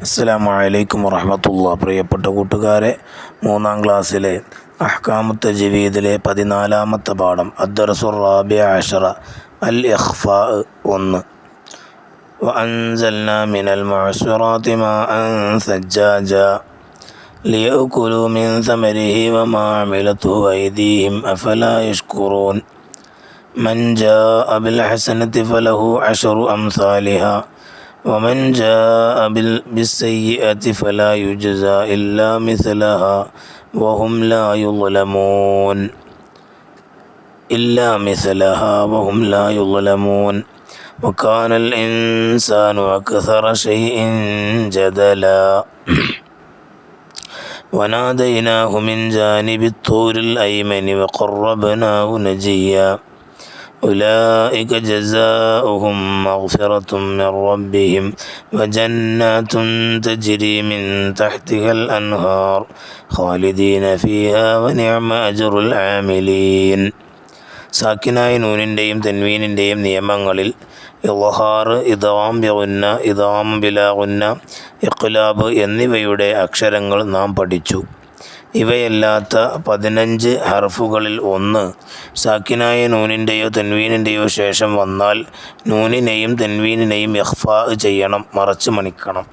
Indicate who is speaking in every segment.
Speaker 1: അസ്സലാമു അലൈക്കും വറഹ്മത്തുള്ളാഹി. പ്രിയപ്പെട്ട കൂട്ടുകാരെ, 3-ാം ക്ലാസ്സിലെ അഹ്കാമു തജ്വീദിലെ 14-ാമത്തെ പാഠം അദ്ദർസുർ റാബിഅ അശറ അൽ ഇഖ്ഫാ 1. വഅൻസൽനാ മിനൽ മുഅ്സിറാത്തി മാഅൻ സജ്ജാജാ ലിയഅ്കുലൂ മിൻ സമരിഹി വമാ അമിലത്ഹു അയ്ദീഹിം അഫലാ യശ്കുറൂൻ മൻ ജാഅ ബിൽ ഹസനത്തി ഫലഹു അശറു അംസാലിഹാ ومن جاء بالسيئة فلا يجزى إلا مثلها وهم لا يظلمون وكان الإنسان أكثر شيء جدلا وناديناه من جانب الطور الأيمن وقربناه نجيا أولئك جزاؤهم مغفرة من ربهم وجنات تجري من تحتها الأنهار خالدين فيها ونعم أجر العاملين. സാക്കിനായ നൂനിൻ്റെയും തൻവീനിൻ്റെയും നിയമങ്ങളിൽ ഇദ്ഹാർ, ഇദ്ഗാം ബിഗുന്ന, ഇദ്ഗാം ബിലാ ഗുന്ന, ഇഖ്ലാബ് എന്നിവയുടെ അക്ഷരങ്ങൾ നാം പഠിച്ചു. ഇവയല്ലാത്ത 15 ഹർഫുകളിൽ ഒന്ന് സാക്കിനായ നൂനിൻ്റെയോ തൻവീനിൻ്റെയോ ശേഷം വന്നാൽ നൂനിനെയും തൻവീനിനെയും ഇഖ്ഫാ ചെയ്യണം, മറച്ചു മണിക്കണം.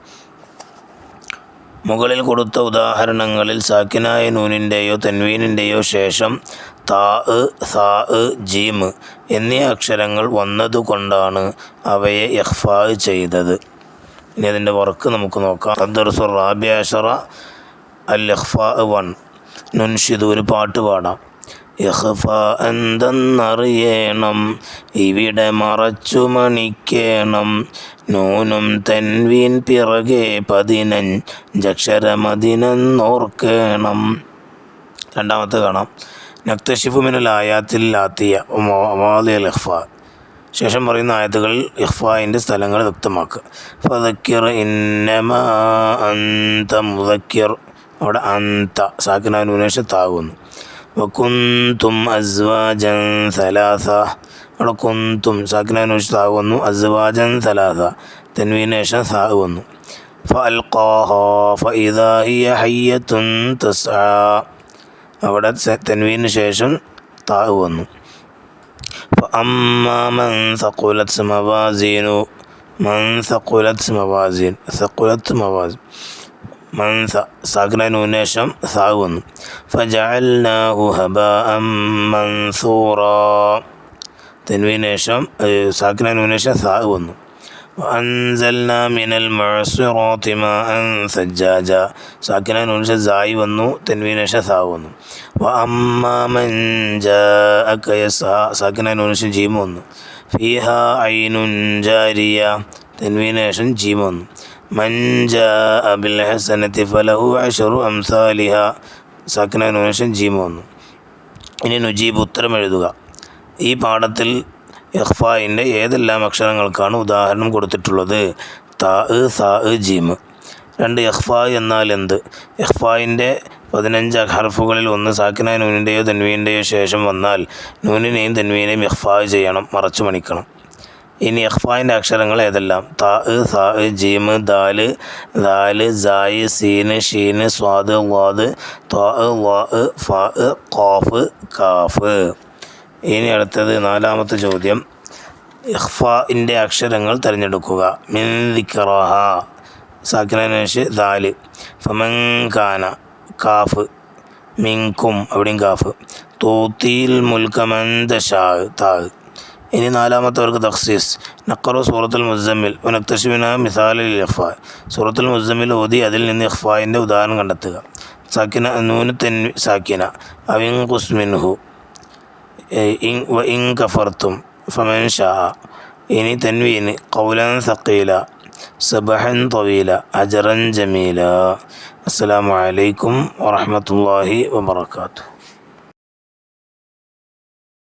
Speaker 1: മുകളിൽ കൊടുത്ത ഉദാഹരണങ്ങളിൽ സാക്കിനായ നൂനിൻ്റെയോ തൻവീനിൻ്റെയോ ശേഷം താ, സാ, ജീം എന്നീ അക്ഷരങ്ങൾ വന്നതുകൊണ്ടാണ് അവയെ ഇഖ്ഫാ ചെയ്തത്. ഇനി അതിൻ്റെ വർക്ക് നമുക്ക് നോക്കാം. അദ്ദർസുർ റാബിഅ അശറ അൽ ഇഖ്ഫാ 1. നുൻഷിദ്, ഒരു പാട്ട് പാടാം. ഇഖ്ഫാ എന്തെന്നറിയണം, ഇവിടെ മറച്ചു മണിക്കേണം, നൂനും തൻവീൻ പിറകെ 15 അക്ഷരമതിനെന്നോർക്കണം. രണ്ടാമത്തെ കാണാം. നക്തശിഫു മിനൽ ആയാത്തിൽ ആത്തിയ മവാദിഅൽ ഇഖ്ഫാ. ശേഷം പറയുന്ന ആയത്തുകളിൽ ഇഖ്ഫായിൻ്റെ സ്ഥലങ്ങൾ വ്യക്തമാക്കുക. ഫദക്കിർ ഇന്നമാ അൻത മുദക്കിർ, അവിടെ അന്ത സാക്കിനായ നൂനേശ താകുന്നു. വകുന്തും അസ്വാജൻ സലാസ, അവിടെ കുന്തും സാക്കിനായ നൂനേശ താകുന്നു. അസ്വാജൻ സലാസ തൻവീനേശം സാകുന്നു. ഫഅൽഖാഹാ ഫഇദാ ഹിയ ഹയ്യത്തുൻ തസ്ആ, അവിടെ തൻവീന് ശേഷം താഗ് വന്നു. ഫഅമ്മാ മൻ സഖുലത് മവാസീനു, മൻ സഖുലത് മവാസീൻ, സഖുലത് മവാസീൻ മൻസ സാക്കിനായ നൂനേശം സാഗ് വന്നു. ഫജഅൽനാഹു ഹബാഅൻ മൻസൂറാ തൻവീനേശം സാക്കിനായ നൂനേശം സാഗ് വന്നു. വഅൻസൽനാ മിനൽ മുഅ്സിറാത്തി മാഅൻ സജ്ജാജാ സാക്കിനായ നൂനേശം സായി വന്നു, തൻവീനേശം സാഗ് വന്നു. വഅമ്മാ മൻ ജാഅക യസ്ആ സാക്കിനായ നൂനേശം ജീം വന്നു. ഫീഹാ ഐനുൻ ജാരിയ തൻവീനേശം ജീം വന്നു. മൻ ജാഅ ബിൽ ഹസനത്തി ഫലഹു അശറു അംസാലിഹാ സാക്കിനായ നൂനേശം ജീം വന്നു. ഇനി നുജീബ്, ഉത്തരം എഴുതുക. ഈ പാഠത്തിൽ ഇഖ്ഫായിൻ്റെ ഏതെല്ലാം അക്ഷരങ്ങൾക്കാണ് ഉദാഹരണം കൊടുത്തിട്ടുള്ളത്? താ, സാ, ജീം. 2. ഇഖ്ഫാ എന്നാൽ എന്ത്? ഇഖ്ഫായിൻ്റെ 15 ഹർഫുകളിൽ ഒന്ന് സാക്കിനായ നൂനിൻ്റെയോ തൻവീനിൻ്റെയോ ശേഷം വന്നാൽ നൂനിനെയും തൻവീനെയും ഇഖ്ഫാ ചെയ്യണം, മറച്ചു മണിക്കണം. ഇനി ഇഖ്ഫായിൻ്റെ അക്ഷരങ്ങൾ ഏതെല്ലാം? താ, സാ, ജീം, ദാല്, ദാല്, സായ്, സീന്, ഷീന്, സ്വാദ്, ളാദ്, ത്വാ, ളാ, ഫാ, ഖാഫ്, കാഫ്. ഇനി അടുത്തത് 4-ാമത്തെ ചോദ്യം. ഇഖ്ഫായിൻ്റെ അക്ഷരങ്ങൾ തിരഞ്ഞെടുക്കുക. മിൻ ദിക്റഹ സാക്കിനായ നൂന് ദാല്. ഫമൻ കാന കാഫ്. മിൻകും അവിടെയും കാഫ്. തൂത്തിൽ മുൽക മൻ തശാ താ. ഇനി 4-ാമത്തവർക്ക് തഖ്സീസ്. നഖറു സൂറത്തുൽ മുസമ്മിൽ വനക്തശിഫു മിൻഹാ മിസാലൽ ഇഖ്ഫാ. സൂറത്തുൽ മുസമ്മിൽ ഓതി അതിൽ നിന്ന് ഇഖ്ഫായിൻ്റെ ഉദാഹരണം കണ്ടെത്തുക. സാക്കിന നൂന് തൻവീൻ സാക്കിന. അവിൻഖുസ് മിൻഹു വഇൻ കഫർത്തും ഫമൻ ഷാ. ഇനി തൻവീന് ഖൗലൻ സഖീല, സബഹൻ തവീല, അജ്റൻ ജമീല. അസ്സലാമു അലൈക്കും വറഹ്മത്തുള്ളാഹി വബറകാതുഹു.